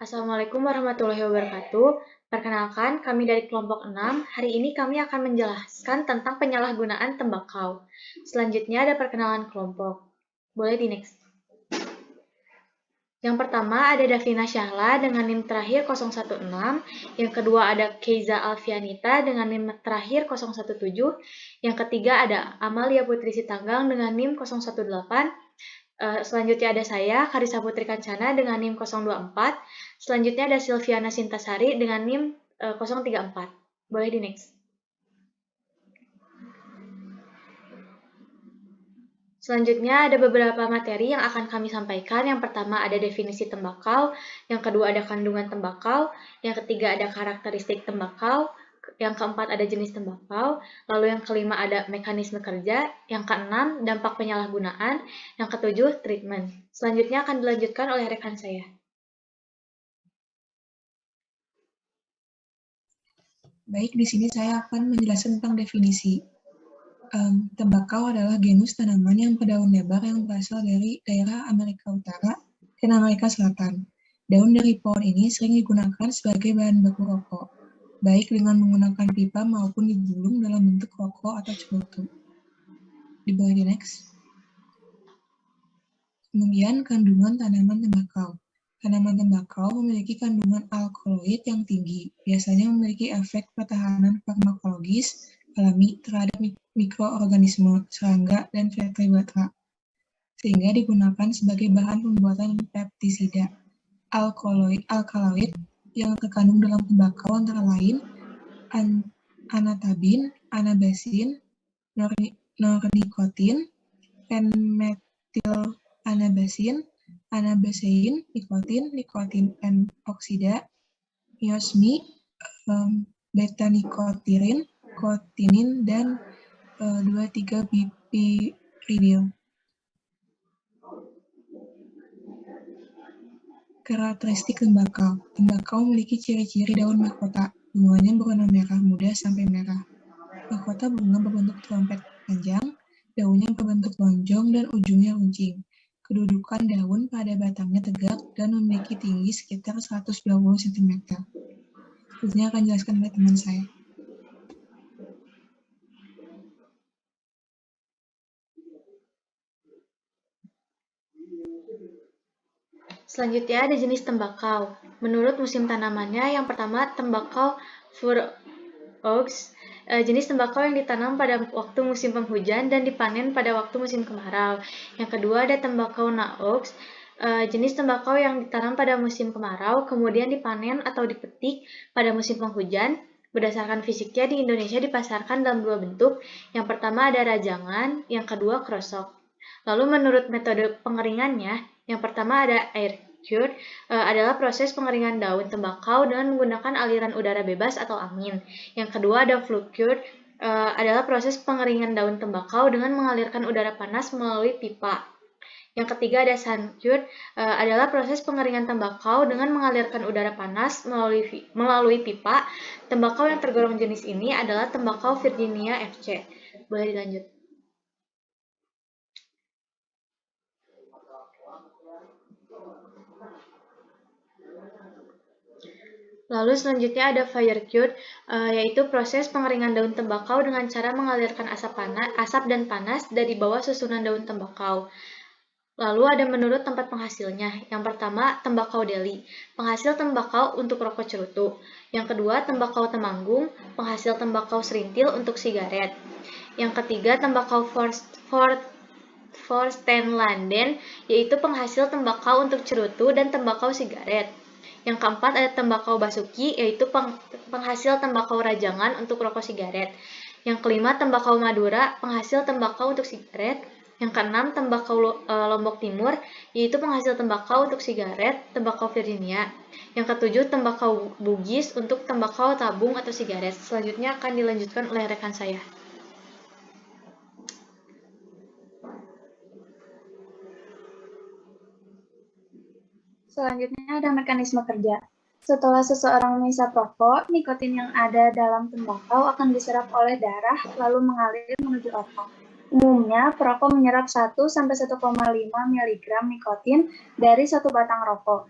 Assalamualaikum warahmatullahi wabarakatuh. Perkenalkan, kami dari kelompok 6. Hari ini kami akan menjelaskan tentang penyalahgunaan tembakau. Selanjutnya ada perkenalan kelompok. Boleh di next. Yang pertama ada Davina Syahla dengan NIM terakhir 016. Yang kedua ada Keiza Alfianita dengan NIM terakhir 017. Yang ketiga ada Amalia Putri Sitanggang dengan NIM 018. Selanjutnya ada saya, Karissa Putri Kancana dengan NIM 024. Selanjutnya ada Silviana Sintasari dengan NIM 034. Boleh di next. Selanjutnya ada beberapa materi yang akan kami sampaikan. Yang pertama ada definisi tembakau, yang kedua ada kandungan tembakau, yang ketiga ada karakteristik tembakau, yang keempat ada jenis tembakau, lalu yang kelima ada mekanisme kerja, yang keenam dampak penyalahgunaan, yang ketujuh treatment. Selanjutnya akan dilanjutkan oleh rekan saya. Baik, di sini saya akan menjelaskan tentang definisi. Tembakau adalah genus tanaman yang berdaun lebar yang berasal dari daerah Amerika Utara dan Amerika Selatan. Daun dari pohon ini sering digunakan sebagai bahan baku rokok, baik dengan menggunakan pipa maupun digulung dalam bentuk rokok atau cerutu. Di bawah di next. Kemudian kandungan tanaman tembakau. Tanaman tembakau memiliki kandungan alkaloid yang tinggi, biasanya memiliki efek pertahanan farmakologis alami terhadap mikroorganisme, serangga, dan vertebrata, sehingga digunakan sebagai bahan pembuatan peptisida. Alkaloid yang terkandung dalam tembakau antara lain anatabin, anabasin, nornikotin, N-metil-anabasin, anabasein, nikotin N-oksida, iosmi, beta-nikotirin, kotinin, dan 2,3-bipiridil. Karakteristik tembakau. Tembakau memiliki ciri-ciri daun mahkota. Bunganya berwarna merah muda sampai merah. Mahkota bunga berbentuk trompet panjang, daunnya berbentuk lonjong dan ujungnya runcing. Kedudukan daun pada batangnya tegak dan memiliki tinggi sekitar 120 cm. Selanjutnya akan dijelaskan oleh teman saya. Selanjutnya ada jenis tembakau. Menurut musim tanamannya, yang pertama tembakau fir oaks. Jenis tembakau yang ditanam pada waktu musim penghujan dan dipanen pada waktu musim kemarau. Yang kedua ada tembakau naoaks. Jenis tembakau yang ditanam pada musim kemarau, kemudian dipanen atau dipetik pada musim penghujan. Berdasarkan fisiknya di Indonesia dipasarkan dalam dua bentuk. Yang pertama ada rajangan, yang kedua krosok. Lalu menurut metode pengeringannya, yang pertama ada air cure, adalah proses pengeringan daun tembakau dengan menggunakan aliran udara bebas atau angin. Yang kedua ada flue cure, adalah proses pengeringan daun tembakau dengan mengalirkan udara panas melalui pipa. Yang ketiga ada sun cure, adalah proses pengeringan tembakau dengan mengalirkan udara panas melalui pipa. Tembakau yang tergolong jenis ini adalah tembakau Virginia FC. Boleh dilanjut. Lalu selanjutnya ada fire cure, yaitu proses pengeringan daun tembakau dengan cara mengalirkan asap dan panas dari bawah susunan daun tembakau. Lalu ada menurut tempat penghasilnya. Yang pertama, tembakau deli, penghasil tembakau untuk rokok cerutu. Yang kedua, tembakau temanggung, penghasil tembakau serintil untuk sigaret. Yang ketiga, tembakau Forstenlanden, yaitu penghasil tembakau untuk cerutu dan tembakau sigaret. Yang keempat ada tembakau basuki, yaitu penghasil tembakau rajangan untuk rokok sigaret. Yang kelima tembakau madura, penghasil tembakau untuk sigaret. Yang keenam tembakau Lombok Timur, yaitu penghasil tembakau untuk sigaret, tembakau Virginia. Yang ketujuh tembakau Bugis untuk tembakau tabung atau sigaret. Selanjutnya akan dilanjutkan oleh rekan saya. Selanjutnya ada mekanisme kerja. Setelah seseorang menghisap rokok, nikotin yang ada dalam tembakau akan diserap oleh darah lalu mengalir menuju otak. Umumnya, perokok menyerap 1-1,5 mg nikotin dari satu batang rokok.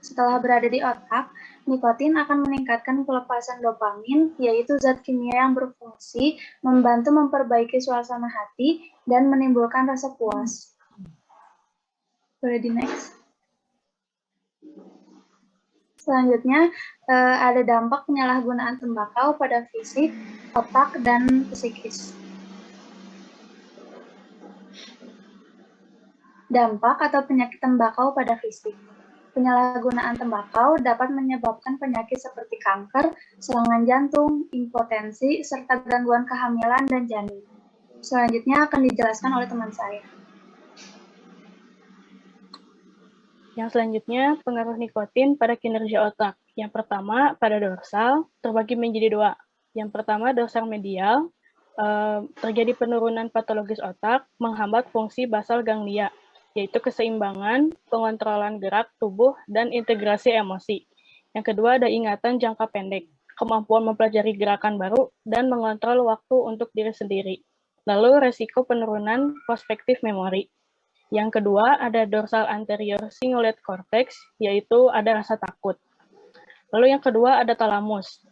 Setelah berada di otak, nikotin akan meningkatkan pelepasan dopamin, yaitu zat kimia yang berfungsi membantu memperbaiki suasana hati dan menimbulkan rasa puas. Boleh di next. Selanjutnya, ada dampak penyalahgunaan tembakau pada fisik, otak, dan psikis. Dampak atau penyakit tembakau pada fisik. Penyalahgunaan tembakau dapat menyebabkan penyakit seperti kanker, serangan jantung, impotensi, serta gangguan kehamilan dan janin. Selanjutnya akan dijelaskan oleh teman saya. Yang selanjutnya, pengaruh nikotin pada kinerja otak. Yang pertama, pada dorsal, terbagi menjadi dua. Yang pertama, dorsal medial, terjadi penurunan patologis otak, menghambat fungsi basal ganglia, yaitu keseimbangan, pengontrolan gerak tubuh, dan integrasi emosi. Yang kedua, ada ingatan jangka pendek, kemampuan mempelajari gerakan baru, dan mengontrol waktu untuk diri sendiri. Lalu, resiko penurunan prospektif memori. Yang kedua, ada dorsal anterior cingulate cortex, yaitu ada rasa takut. Lalu yang kedua, ada talamus,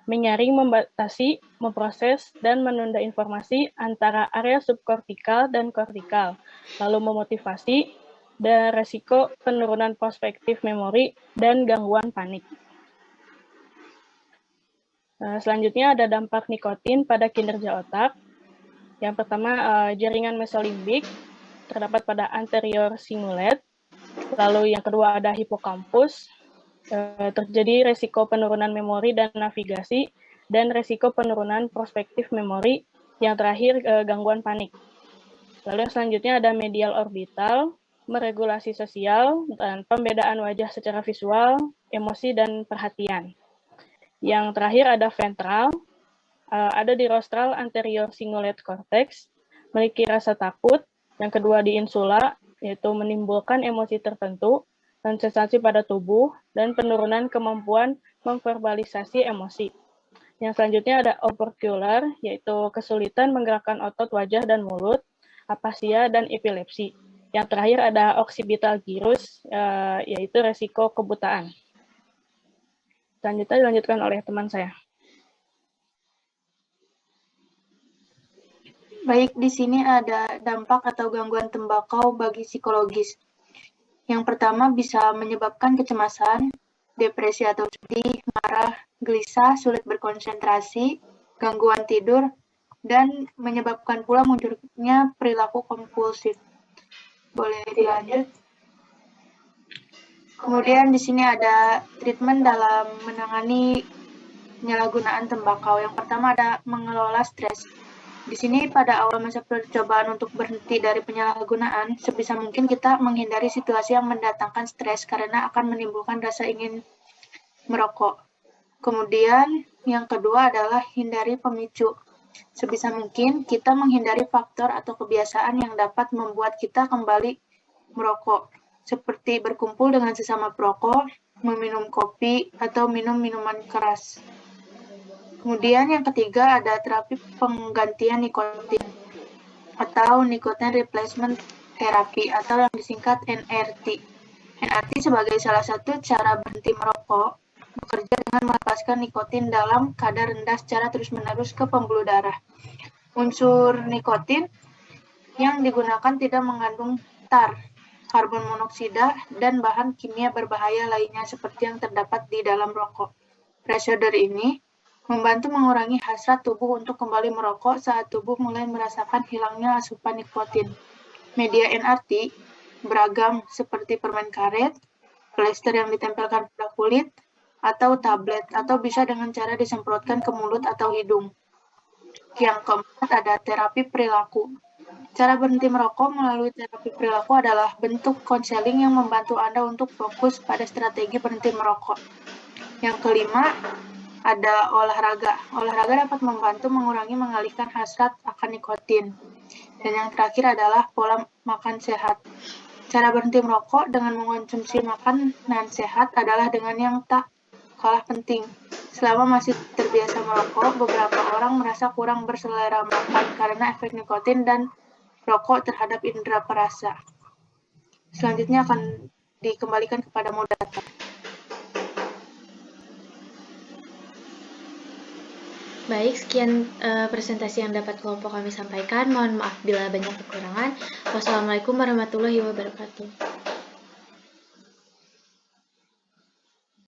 menyaring, membatasi, memproses, dan menunda informasi antara area subkortikal dan kortikal, lalu memotivasi, dan resiko penurunan prospektif memori, dan gangguan panik. Selanjutnya ada dampak nikotin pada kinerja otak. Yang pertama, jaringan mesolimbik, terdapat pada anterior cingulate. Lalu yang kedua ada hipokampus, terjadi resiko penurunan memori dan navigasi, dan resiko penurunan prospektif memori. Yang terakhir, gangguan panik. Lalu yang selanjutnya ada medial orbital, meregulasi sosial, dan pembedaan wajah secara visual, emosi, dan perhatian. Yang terakhir ada ventral, ada di rostral anterior cingulate cortex, memiliki rasa takut. Yang kedua di insula, yaitu menimbulkan emosi tertentu dan sensasi pada tubuh, dan penurunan kemampuan memverbalisasi emosi. Yang selanjutnya ada opercular, yaitu kesulitan menggerakkan otot wajah dan mulut, apasia, dan epilepsi. Yang terakhir ada occipital gyrus, yaitu resiko kebutaan. Selanjutnya dilanjutkan oleh teman saya. Baik, di sini ada dampak atau gangguan tembakau bagi psikologis. Yang pertama bisa menyebabkan kecemasan, depresi atau sedih, marah, gelisah, sulit berkonsentrasi, gangguan tidur, dan menyebabkan pula munculnya perilaku kompulsif. Boleh dilanjut. Kemudian di sini ada treatment dalam menangani penyalahgunaan tembakau. Yang pertama ada mengelola stres. Di sini pada awal masa percobaan untuk berhenti dari penyalahgunaan, sebisa mungkin kita menghindari situasi yang mendatangkan stres karena akan menimbulkan rasa ingin merokok. Kemudian yang kedua adalah hindari pemicu. Sebisa mungkin kita menghindari faktor atau kebiasaan yang dapat membuat kita kembali merokok, seperti berkumpul dengan sesama perokok, meminum kopi, atau minum minuman keras. Kemudian yang ketiga ada terapi penggantian nikotin atau nicotine replacement therapy atau yang disingkat NRT. NRT sebagai salah satu cara berhenti merokok bekerja dengan melepaskan nikotin dalam kadar rendah secara terus-menerus ke pembuluh darah. Unsur nikotin yang digunakan tidak mengandung tar, karbon monoksida, dan bahan kimia berbahaya lainnya seperti yang terdapat di dalam rokok. Procedure ini membantu mengurangi hasrat tubuh untuk kembali merokok saat tubuh mulai merasakan hilangnya asupan nikotin. Media NRT beragam seperti permen karet, plester yang ditempelkan pada kulit, atau tablet, atau bisa dengan cara disemprotkan ke mulut atau hidung. Yang keempat ada terapi perilaku. Cara berhenti merokok melalui terapi perilaku adalah bentuk konseling yang membantu Anda untuk fokus pada strategi berhenti merokok. Yang kelima, ada olahraga. Olahraga dapat membantu mengalihkan hasrat akan nikotin. Dan yang terakhir adalah pola makan sehat. Cara berhenti merokok dengan mengonsumsi makanan sehat adalah dengan yang tak kalah penting. Selama masih terbiasa merokok, beberapa orang merasa kurang berselera makan karena efek nikotin dan rokok terhadap indera perasa. Selanjutnya akan dikembalikan kepada moderator. Baik, sekian presentasi yang dapat kelompok kami sampaikan. Mohon maaf bila banyak kekurangan. Wassalamualaikum warahmatullahi wabarakatuh.